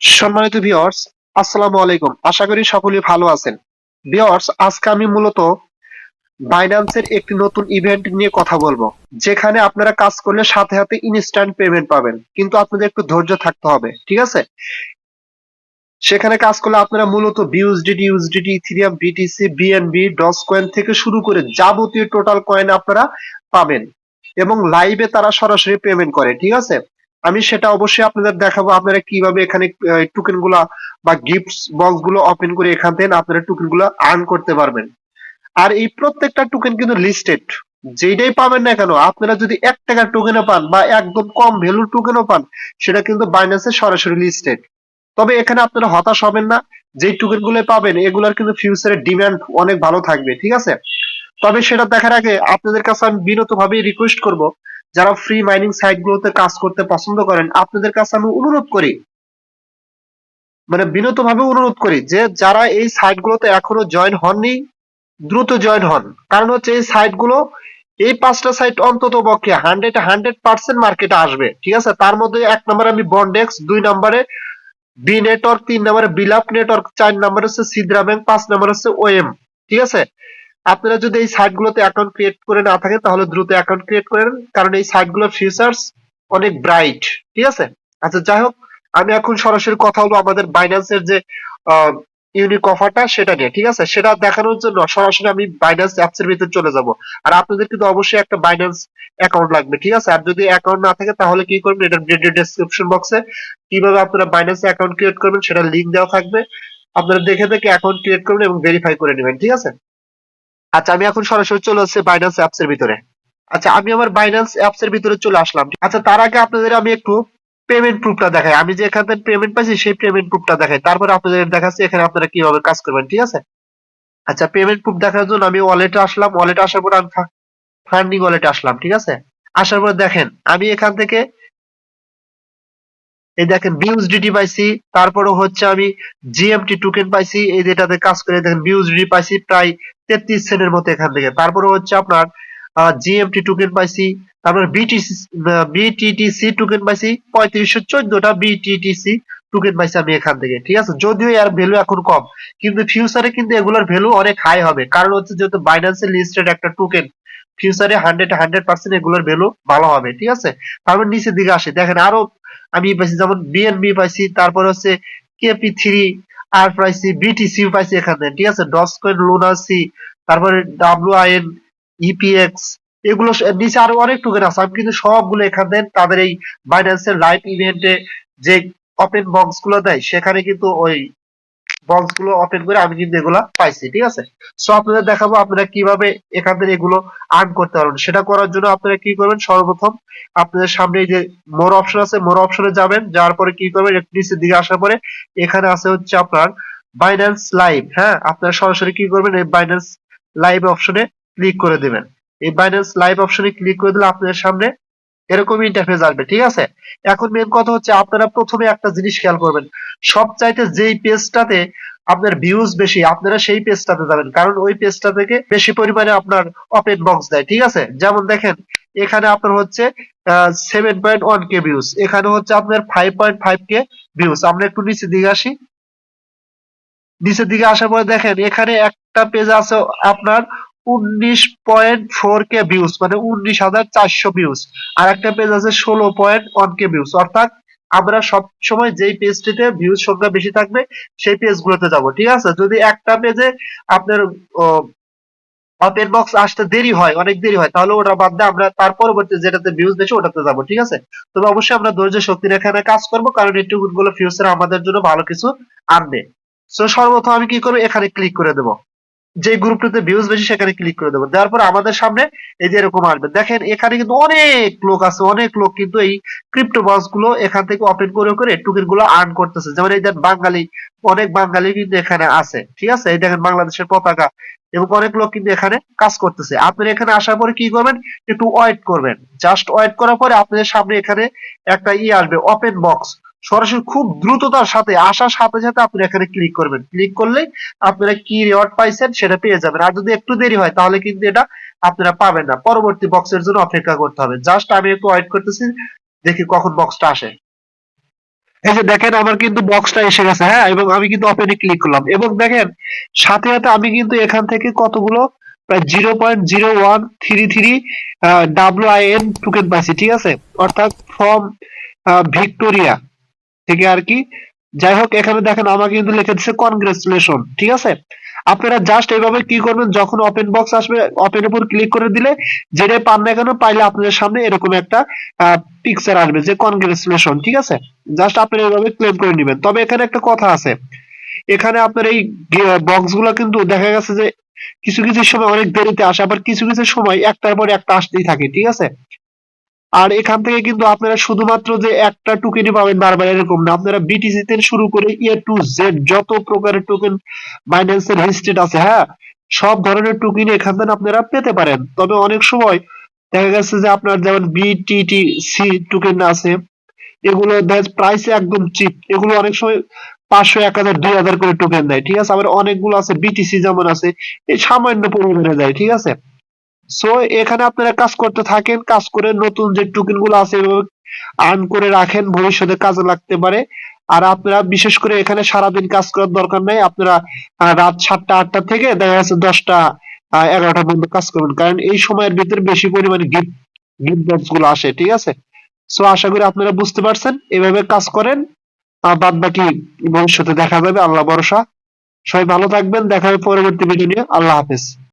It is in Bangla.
সম্মানিত ভিউয়ার্স, আসসালামু আলাইকুম। আশা করি সকলেই ভালো আছেন। ভিউয়ার্স, আজকে আমি মূলত বাইন্যান্সের একটি নতুন ইভেন্ট নিয়ে কথা বলবো, যেখানে আপনারা কাজ করলে সাথে সাথে ইনস্ট্যান্ট পেমেন্ট পাবেন, কিন্তু আপনাদের একটু ধৈর্য থাকতে হবে, ঠিক আছে? সেখানে কাজ করলে আপনারা মূলত বিউএসডিটি, USDT, Ethereum, BTC, BNB, Dogecoin থেকে শুরু করে যাবতীয় টোটাল কয়েন আপনারা পাবেন, এবং লাইভে তারা সরাসরি পেমেন্ট করে, ঠিক আছে? আমি সেটা অবশ্যই আপনাদের দেখাবো, আপনারা কিভাবে এখানে টোকেন গুলা বা গিফটস বক্স গুলো ওপেন করে এখান থেকে আপনারা টোকেন গুলো আর্ন করতে পারবেন। আর এই প্রত্যেকটা টোকেন কিন্তু লিস্টেড, যেটাই পাবেন না কেন, আপনারা যদি 1 টাকার টোকেনও পান বা একদম কম ভ্যালুর টোকেনও পান, সেটা কিন্তু বাইন্যান্সে সরাসরি লিস্টেড। তবে এখানে আপনারা হতাশ হবেন না, যে টোকেন গুলো পাবেন এগুলার কিন্তু ফিউচারে ডিমান্ড অনেক ভালো থাকবে, ঠিক আছে? তবে সেটা দেখার আগে আপনাদের কাছে আমি বিনীতভাবে রিকোয়েস্ট করব, যারা ফ্রি মাইনিং সাইট গুলোতে কাজ করতে পছন্দ করেন, আপনাদের কাছে আমি অনুরোধ করি, মানে বিনীতভাবে অনুরোধ করি, যে যারা এই সাইট গুলোতে এখনো জয়েন হননি, দ্রুত জয়েন হন। কারণ হচ্ছে এই সাইট গুলো, এই 5টা সাইট অন্তত পক্ষে 100% মার্কেটে আসবে, ঠিক আছে? তার মধ্যে 1 নম্বরে আমি বন্ডেক্স, 2 নম্বরে বি নেটওয়ার্ক, 3 নম্বরে বিলাপ নেটওয়ার্ক, 4 নম্বরে হচ্ছে সিদ্রা ব্যাংক, 5 নম্বরে হচ্ছে ওএম, ঠিক আছে? আপনারা যদি এই সাইট গুলোতে অ্যাকাউন্ট ক্রিয়েট করে না থাকেন, তাহলে দ্রুত অ্যাকাউন্ট ক্রিয়েট করেন, কারণ এই সাইট গুলোর ফিচার্স অনেক ব্রাইট, ঠিক আছে? আচ্ছা, যাই হোক, আমি এখন সরাসরি কথা বলবো আমাদের বাইন্যান্সের যে ইউনিক অফারটা সেটা নিয়ে, ঠিক আছে? সেটা দেখানোর জন্য সরাসরি আমি বাইন্যান্স অ্যাপস এর ভিতরে চলে যাব। আর আপনাদের কিন্তু অবশ্যই একটা বাইন্যান্স অ্যাকাউন্ট লাগবে, ঠিক আছে? আর যদি অ্যাকাউন্ট না থাকে তাহলে কি করবেন, এটার ভিডিও ডেসক্রিপশন বক্সে কিভাবে আপনারা বাইন্যান্স অ্যাকাউন্ট ক্রিয়েট করবেন সেটা লিংক দেওয়া থাকবে। আপনারা দেখে দেখে অ্যাকাউন্ট ক্রিয়েট করবেন এবং ভেরিফাই করে নেবেন, ঠিক আছে? আচ্ছা, আমি এখন সরাসরি চলে আসছি বাইন্যান্স অ্যাপস এর ভিতরে। আচ্ছা, আমি আমার বাইন্যান্স অ্যাপস এর ভিতরে চলে আসলাম। আচ্ছা, তার আগে আপনাদের আমি একটু পেমেন্ট প্রুফটা দেখাই। আমি যে এখান থেকে পেমেন্ট পাইছি সেই পেমেন্ট প্রুফটা দেখাই, তারপরে আপনাদের দেখাচ্ছি এখানে আপনারা কিভাবে কাজ করবেন, ঠিক আছে? আচ্ছা, পেমেন্ট প্রুফ দেখার জন্য আমি ওয়ালেটে আসলাম। ওয়ালেটে আসার পর আমি ফান্ডিং ওয়ালেটে আসলাম, ঠিক আছে? আসার পর দেখেন আমি এখান থেকে এই দেখেন বিউএসডিটি পাইছি, তারপরে হচ্ছে আমি জিএমটি টোকেন পাইছি, এই যেটাতে কাজ করে দেখেন বিউএসডিটি পাইছি প্রায় 33 সেন্টের মতো এখান থেকে। তারপরে হচ্ছে আপনার জিএমটি টোকেন পাইছি, তারপর বিটিটিসি টোকেন পাইছি 3514টা বিটিটিসি টোকেন পাইছি আমি এখান থেকে, ঠিক আছে? যদিও এর ভ্যালু এখন কম, কিন্তু ফিউচারে কিন্তু এগুলোর ভ্যালু অনেক হাই হবে, কারণ হচ্ছে যেহেতু বাইন্যান্সে লিস্টেড একটা টোকেন, ফিউচারে 100% এগুলোর ভ্যালু ভালো হবে, ঠিক আছে? তারপর নিচের দিকে আসে দেখেন আরো আমি পাইছি, যেমন বিএনবি পাইছি, তারপর হচ্ছে কেপি3 আর পাইছি, বিটিসি পাইছি এখানে, ঠিক আছে? ডজ কয়েন, লুনাসি, তারপরে ডাব্লিউআইএন, ইপিএক্স, এগুলো নিচে আরো অনেক টোকেন আছে, আমি কিন্তু সবগুলো এখানে তাদের এই বাইন্যান্সের লাইভ ইভেন্টে যে ওপেন বক্স গুলো দেয়, সেখানে কিন্তু ওই বক্স গুলো ওপেন করে আমি কিন্তু এগুলা পাইছি, ঠিক আছে? সো আপনাদের দেখাবো আপনারা কিভাবে এখান থেকে এগুলো আর্ন করতে পারবেন। সেটা করার জন্য আপনারা কি করবেন, সর্বপ্রথম আপনাদের সামনে এই যে মোর অপশন আছে, মোর অপশনে যাবেন, যাওয়ার পরে কি করবেন, একটু নিচের দিকে আসার পরে এখানে আছে হচ্ছে আপনার বাইন্যান্স লাইভ। হ্যাঁ, আপনারা সরাসরি কি করবেন, এই বাইন্যান্স লাইভ অপশনে ক্লিক করে দিবেন। এই বাইন্যান্স লাইভ অপশনে ক্লিক করে দিলে আপনাদের সামনে এরকম ইন্টারফেস আসবে, ঠিক আছে? এখন মেন কথা হচ্ছে আপনারা প্রথমে একটা জিনিস খেয়াল করবেন, সবচাইতে যেই পেজটাতে আপনার ভিউজ বেশি, আপনারা সেই পেজটাতে যাবেন, কারণ ওই পেজটা থেকে বেশি পরিমাণে আপনার ওপেন বক্স দেয়, ঠিক আছে? যেমন দেখেন এখানে আপনার হচ্ছে 7.1 কে ভিউজ, এখানে হচ্ছে আপনার 5.5 কে ভিউজ। আমরা একটু নিচের দিকে আসি। নিচের দিকে আসার পরে দেখেন এখানে একটা পেজ আছে আপনার 19.4 কে ভিউজ, মানে 19,400 ভিউজ। আর একটা পেজ আছে 16.1 কে ভিউজ। অর্থাৎ আমরা সব সময় যেই পেজটিতে ভিউজ সংখ্যা বেশি থাকবে সেই পেজগুলোতে যাব, ঠিক আছে? যদি একটা পেজে আপনার ওপেন বক্স আসতে দেরি হয়, অনেক দেরি হয়, তাহলে ওটা বাদ দিয়ে আমরা তার পরবর্তী যেটাতে ভিউজ বেশি ওটাতে যাব, ঠিক আছে? তবে অবশ্যই আমরা ধৈর্য শক্তি রেখে এখানে কাজ করব, কারণ এই টুকুন গুলো ফিউচারে আমাদের জন্য ভালো কিছু আনবে। সো সর্বপ্রথম আমি কি করবো, এখানে ক্লিক করে দেবো, যে গ্রুপটাতে ভিউজ বেশি সেখানে ক্লিক করে দেবো। দেওয়ার পর আমাদের সামনে এই যে এরকম আসবে, দেখেন এখানে কিন্তু অনেক লোক আছে, অনেক লোক কিন্তু এই ক্রিপ্টো বক্স গুলো এখান থেকে ওপেন করে করে টোকেন গুলো আর্ন করতেছে। যেমন এই যে বাঙালি, অনেক বাঙালি কিন্তু এখানে আছে, ঠিক আছে? এই দেখেন বাংলাদেশের পতাকা, এবং অনেক লোক কিন্তু এখানে কাজ করতেছে। আপনারা এখানে আসার পরে কি করবেন, একটু ওয়েট করবেন। জাস্ট ওয়েট করার পরে আপনাদের সামনে এখানে একটা আসবে, ওপেন বক্স। সরাসরি খুব দ্রুততার সাথে আসার সাথে সাথে আপনি এখানে ক্লিক করবেন। ক্লিক করলেই আপনারা কি রিওয়ার্ড পাইছেন সেটা পেয়ে যাবেন। আর যদি একটু দেরি হয় তাহলে কিন্তু এটা আপনারা পাবেন না, পরবর্তী বক্সের জন্য অপেক্ষা করতে হবে। জাস্ট আমি একটু ওয়েট করতেছি, দেখি কখন বক্সটা আসে। এই যে দেখেন আমার কিন্তু বক্সটা এসে গেছে, হ্যাঁ, এবং আমি কিন্তু ওপেনে ক্লিক করলাম এবং দেখেন সাথে সাথে আমি কিন্তু এখান থেকে কতগুলো প্রায় 0.0133 WIN টোকেন পাইছি, ঠিক আছে, অর্থাৎ ফ্রম ভিক্টোরিয়া থেকে আর কি। যাই হোক, এখানে দেখেন আমাকে কিন্তু লিখে দিচ্ছে কনগ্রেচুলেশন, ঠিক আছে। আপনারা জাস্ট এইভাবে কি করবেন, যখন ওপেন বক্স আসবে ওপেন উপর ক্লিক করে দিলে যেটাই পান না কেন পাইলে আপনাদের সামনে এরকম একটা পিকচার আসবে যে কনগ্রেচুলেশন, ঠিক আছে। জাস্ট আপনারা এইভাবে ক্লেম করে নেবেন। তবে এখানে একটা কথা আছে, এখানে আপনার এই বক্স গুলো কিন্তু দেখা গেছে যে কিছু কিছু সময় অনেক দেরিতে আসে, আবার কিছু কিছু সময় একটার পর একটা আসতেই থাকে, ঠিক আছে। আর এখান থেকে কিন্তু আপনারা শুধুমাত্র যে একটা টোকেনই পাবেন বারবার এরকম না, আপনারা বিটিসি থেকে শুরু করে টু জেড যত প্রকারের টোকেন বাইন্যান্সের লিস্টেড আছে, হ্যাঁ, সব ধরনের টোকেন এখান থেকে আপনারা পেতে পারেন। তবে অনেক সময় দেখা গেছে যে আপনার যেমন বিটিটিসি টোকেন আছে, এগুলো প্রাইস একদম চিপ, এগুলো অনেক সময় 500 1000 2000 করে টোকেন দেয়, ঠিক আছে। আবার অনেকগুলো আছে বিটিসি যেমন আছে, এই সামান্য পরিমাণে দেয়, ঠিক আছে। সো এখানে আপনারা কাজ করতে থাকেন, কাজ করে নতুন যে টোকেন গুলো আছে এভাবে আর্ন করে রাখেন, ভবিষ্যতে কাজে লাগতে পারে। আর আপনারা বিশেষ করে এখানে সারাদিন কাজ করার দরকার নাই, আপনারা রাত 7টা 8টা থেকে দেখা যাচ্ছে 10টা 11টা পর্যন্ত কাজ করবেন, কারণ এই সময়ের ভিতরে বেশি পরিমাণে গিফট গিফট বক্স গুলো আসে, ঠিক আছে। সো আশা করি আপনারা বুঝতে পারছেন, এভাবে কাজ করেন। বাদ বাকি ভবিষ্যতে দেখা যাবে, আল্লাহ ভরসা। সবাই ভালো থাকবেন, দেখা হবে পরবর্তী ভিডিও নিয়ে। আল্লাহ হাফেজ।